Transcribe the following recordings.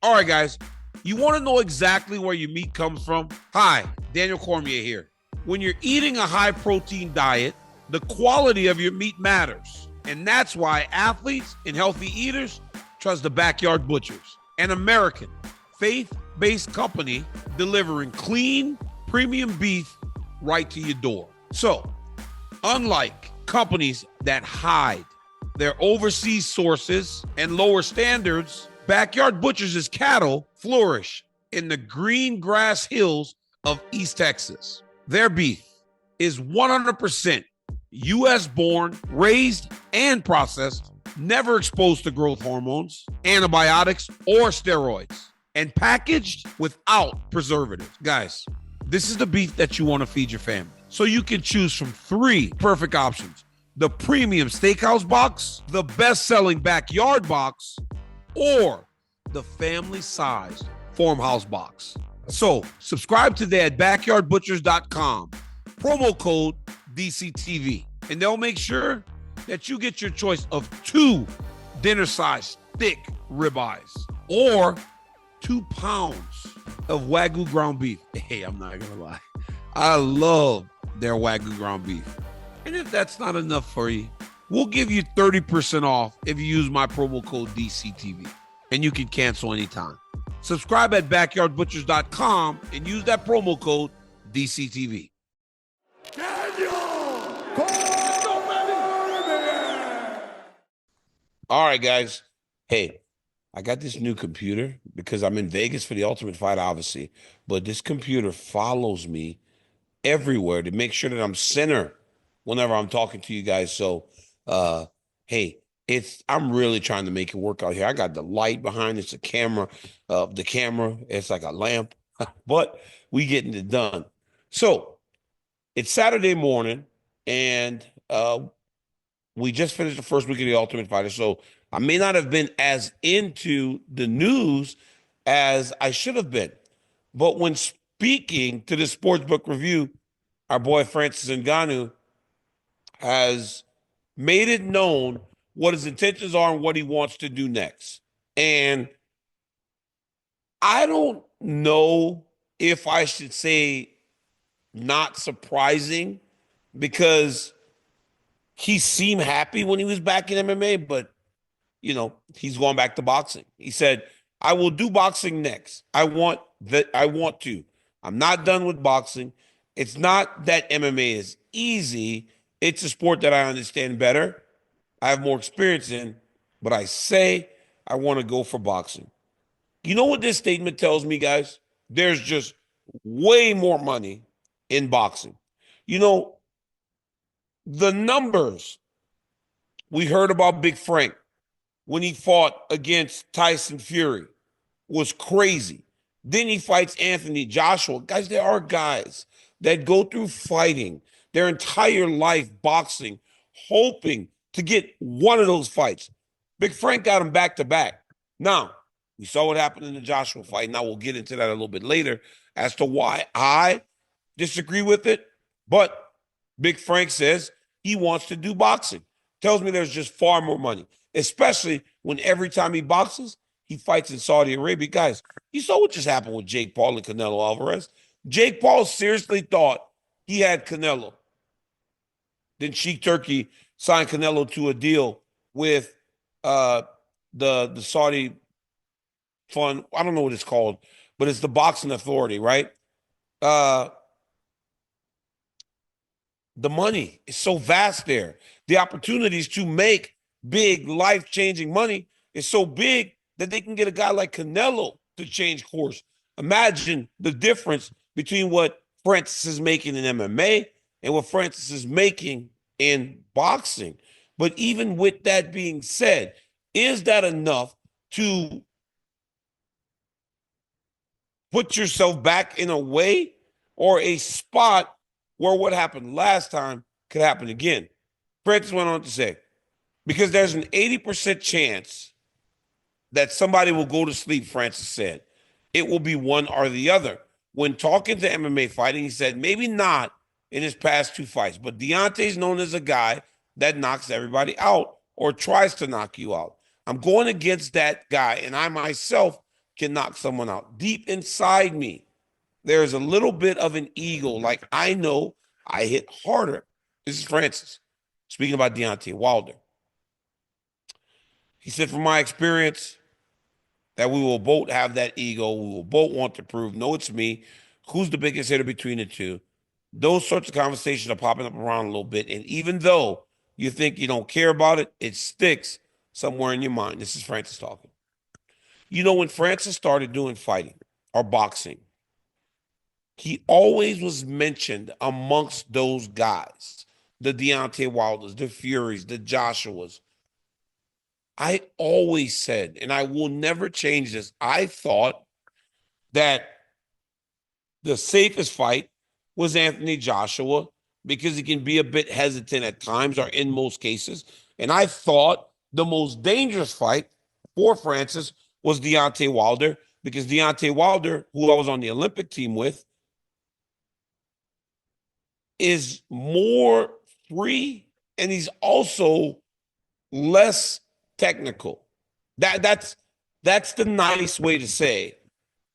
All right, guys, you want to know exactly where your meat comes from? Hi, Daniel Cormier here. When you're eating a high-protein diet, the quality of your meat matters. And that's why athletes and healthy eaters trust the Backyard Butchers, an American, faith-based company delivering clean, premium beef right to your door. So, unlike companies that hide their overseas sources and lower standards, Backyard Butchers' cattle flourish in the green grass hills of East Texas. Their beef is 100% U.S.-born, raised, and processed, never exposed to growth hormones, antibiotics, or steroids, and packaged without preservatives. Guys, this is the beef that you want to feed your family. So you can choose from 3 perfect options: the premium steakhouse box, the best-selling backyard box, or the family-sized farmhouse box. So subscribe today at backyardbutchers.com. Promo code DCTV. And they'll make sure that you get your choice of 2 dinner-sized thick ribeyes or 2 pounds of Wagyu ground beef. Hey, I'm not going to lie. I love their Wagyu ground beef. And if that's not enough for you, we'll give you 30% off if you use my promo code DCTV. And you can cancel anytime. Subscribe at backyardbutchers.com and use that promo code DCTV. Daniel Cormier! All right, guys. Hey, I got this new computer because I'm in Vegas for the Ultimate Fight, obviously. But this computer follows me everywhere to make sure that I'm center whenever I'm talking to you guys. So, hey, I'm really trying to make it work out here. I got the light behind. It's a camera. The camera, it's like a lamp. But we getting it done. So, it's Saturday morning, and we just finished the first week of the Ultimate Fighter. So, I may not have been as into the news as I should have been. But when speaking to the Sportsbook Review, our boy Francis Ngannou has made it known what his intentions are and what he wants to do next. And I don't know if I should say not surprising, because he seemed happy when he was back in MMA, but, you know, he's going back to boxing. He said, I will do boxing next. I want to. I'm not done with boxing. It's not that MMA is easy. It's a sport that I understand better, I have more experience in, but I say I want to go for boxing. You know what this statement tells me, guys? There's just way more money in boxing. You know, the numbers we heard about Big Frank when he fought against Tyson Fury was crazy. Then he fights Anthony Joshua. Guys, there are guys that go through fighting their entire life boxing, hoping to get one of those fights. Big Frank got him back to back. Now, we saw what happened in the Joshua fight. Now we'll get into that a little bit later as to why I disagree with it. But Big Frank says he wants to do boxing. Tells me there's just far more money, especially when every time he boxes, he fights in Saudi Arabia. Guys, you saw what just happened with Jake Paul and Canelo Alvarez. Jake Paul seriously thought he had Canelo. Then Sheik Turkey signed Canelo to a deal with the Saudi fund. I don't know what it's called, but it's the boxing authority, right? The money is so vast there. The opportunities to make big, life-changing money is so big that they can get a guy like Canelo to change course. Imagine the difference between what Francis is making in MMA and what Francis is making in boxing. But even with that being said, is that enough to put yourself back in a way or a spot where what happened last time could happen again? Francis went on to say, because there's an 80% chance that somebody will go to sleep, Francis said. It will be one or the other. When talking to MMA fighting, he said maybe not in his past 2 fights, but Deontay's known as a guy that knocks everybody out or tries to knock you out. I'm going against that guy, and I myself can knock someone out. Deep inside me, there's a little bit of an ego. Like, I know I hit harder. This is Francis speaking about Deontay Wilder. He said, from my experience, that we will both have that ego. We will both want to prove, no, it's me. Who's the biggest hitter between the two? Those sorts of conversations are popping up around a little bit. And even though you think you don't care about it, it sticks somewhere in your mind. This is Francis talking. You know, when Francis started doing fighting or boxing, he always was mentioned amongst those guys, the Deontay Wilders, the Furies, the Joshuas. I always said, and I will never change this, I thought that the safest fight was Anthony Joshua because he can be a bit hesitant at times or in most cases. And I thought the most dangerous fight for Francis was Deontay Wilder because Deontay Wilder, who I was on the Olympic team with, is more free and he's also less technical. That's the nice way to say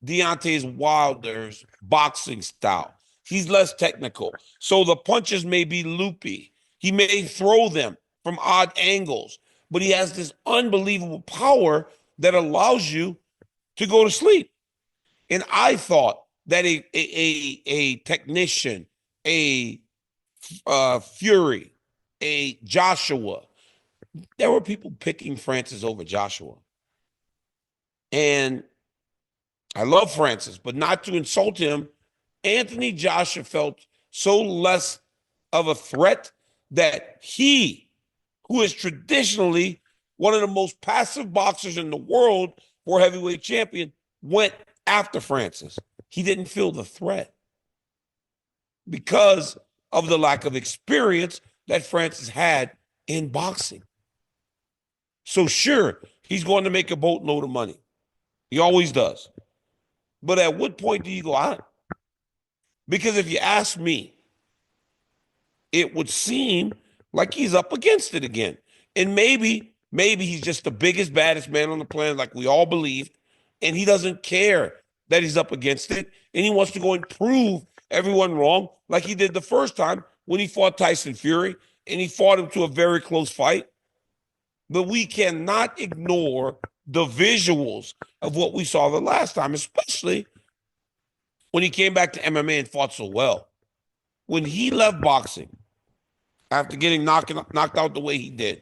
Deontay Wilder's boxing style. He's less technical. So the punches may be loopy. He may throw them from odd angles, but he has this unbelievable power that allows you to go to sleep. And I thought that a technician, a Fury, a Joshua, there were people picking Francis over Joshua. And I love Francis, but not to insult him. Anthony Joshua felt so less of a threat that he, who is traditionally one of the most passive boxers in the world for heavyweight champion, went after Francis. He didn't feel the threat because of the lack of experience that Francis had in boxing. So sure, he's going to make a boatload of money. He always does. But at what point do you go out? Because if you ask me, it would seem like he's up against it again. And maybe he's just the biggest, baddest man on the planet, like we all believed, and he doesn't care that he's up against it, and he wants to go and prove everyone wrong, like he did the first time when he fought Tyson Fury, and he fought him to a very close fight. But we cannot ignore the visuals of what we saw the last time, especially when he came back to MMA and fought so well. When he left boxing after getting knocked out the way he did,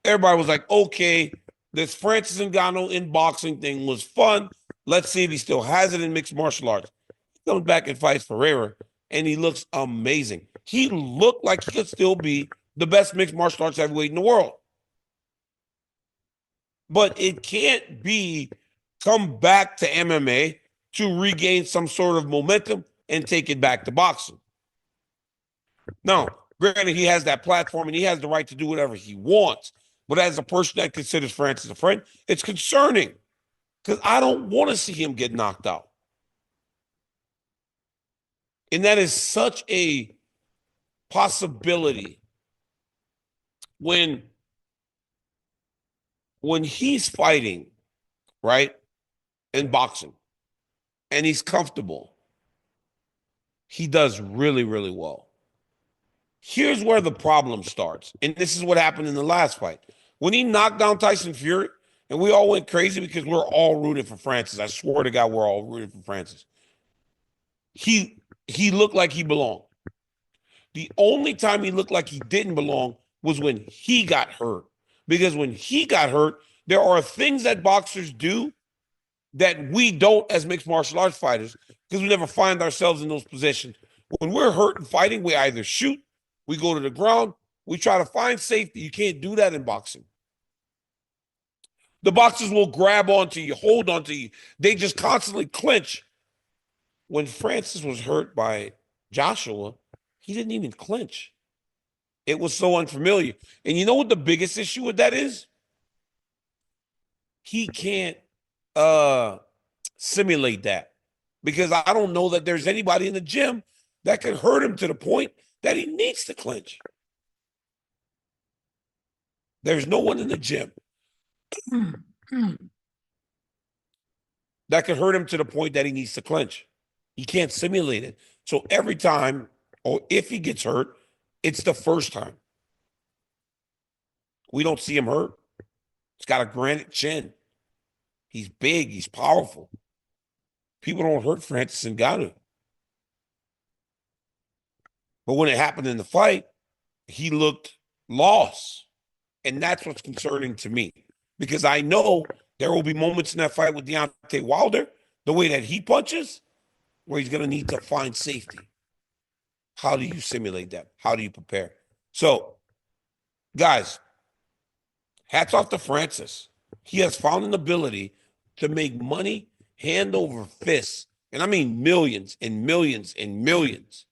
everybody was like, okay, this Francis Ngannou in boxing thing was fun. Let's see if he still has it in mixed martial arts. He comes back and fights Ferreira, and he looks amazing. He looked like he could still be the best mixed martial arts heavyweight in the world. But it can't be come back to MMA to regain some sort of momentum and take it back to boxing. Now, granted, he has that platform and he has the right to do whatever he wants. But as a person that considers Francis a friend, it's concerning because I don't want to see him get knocked out. And that is such a possibility when he's fighting, right, in boxing, and he's comfortable, he does really, really well. Here's where the problem starts, and this is what happened in the last fight. When he knocked down Tyson Fury, and we all went crazy because we're all rooting for Francis. I swear to God, we're all rooting for Francis. He looked like he belonged. The only time he looked like he didn't belong was when he got hurt. Because when he got hurt, there are things that boxers do that we don't as mixed martial arts fighters because we never find ourselves in those positions. When we're hurt and fighting, we either shoot, we go to the ground, we try to find safety. You can't do that in boxing. The boxers will grab onto you, hold onto you. They just constantly clinch. When Francis was hurt by Joshua, he didn't even clinch. It was so unfamiliar. And you know what the biggest issue with that is? He can't simulate that because I don't know that there's anybody in the gym that can hurt him to the point that he needs to clinch. There's no one in the gym that could hurt him to the point that he needs to clinch. He can't simulate it. So every time, or if he gets hurt, it's the first time. We don't see him hurt. He's got a granite chin. He's big. He's powerful. People don't hurt Francis Ngannou. But when it happened in the fight, he looked lost. And that's what's concerning to me. Because I know there will be moments in that fight with Deontay Wilder, the way that he punches, where he's going to need to find safety. How do you simulate that? How do you prepare? So, guys, hats off to Francis. He has found an ability to make money hand over fist. And I mean millions and millions and millions.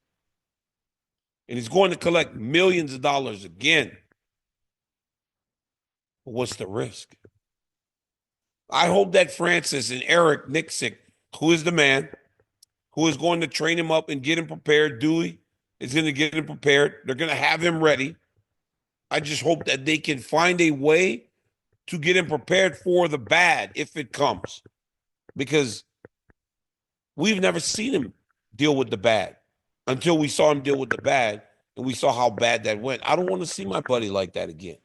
And he's going to collect millions of dollars again. But what's the risk? I hope that Francis and Eric Nixick, who is the man, who is going to train him up and get him prepared, Dewey is going to get him prepared. They're going to have him ready. I just hope that they can find a way to get him prepared for the bad if it comes. Because we've never seen him deal with the bad until we saw him deal with the bad and we saw how bad that went. I don't want to see my buddy like that again.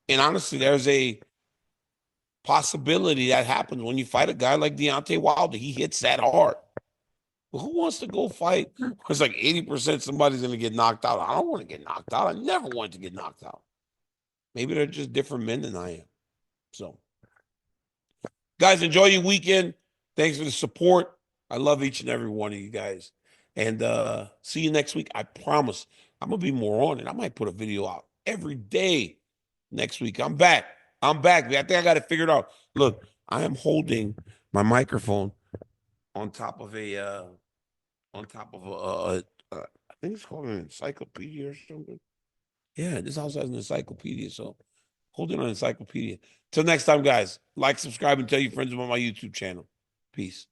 And honestly, there's a possibility that happens when you fight a guy like Deontay Wilder. He hits that hard. But who wants to go fight? It's like 80% somebody's going to get knocked out. I don't want to get knocked out. I never want to get knocked out. Maybe they're just different men than I am. So, guys, enjoy your weekend. Thanks for the support. I love each and every one of you guys. And see you next week. I promise I'm going to be more on it. I might put a video out every day next week. I'm back. I think I got it figured out. Look, I am holding my microphone on top of a I think it's called an encyclopedia or something. Yeah, this house has an encyclopedia, so holding on an encyclopedia. Till next time, guys, like, subscribe, and tell your friends about my YouTube channel. Peace.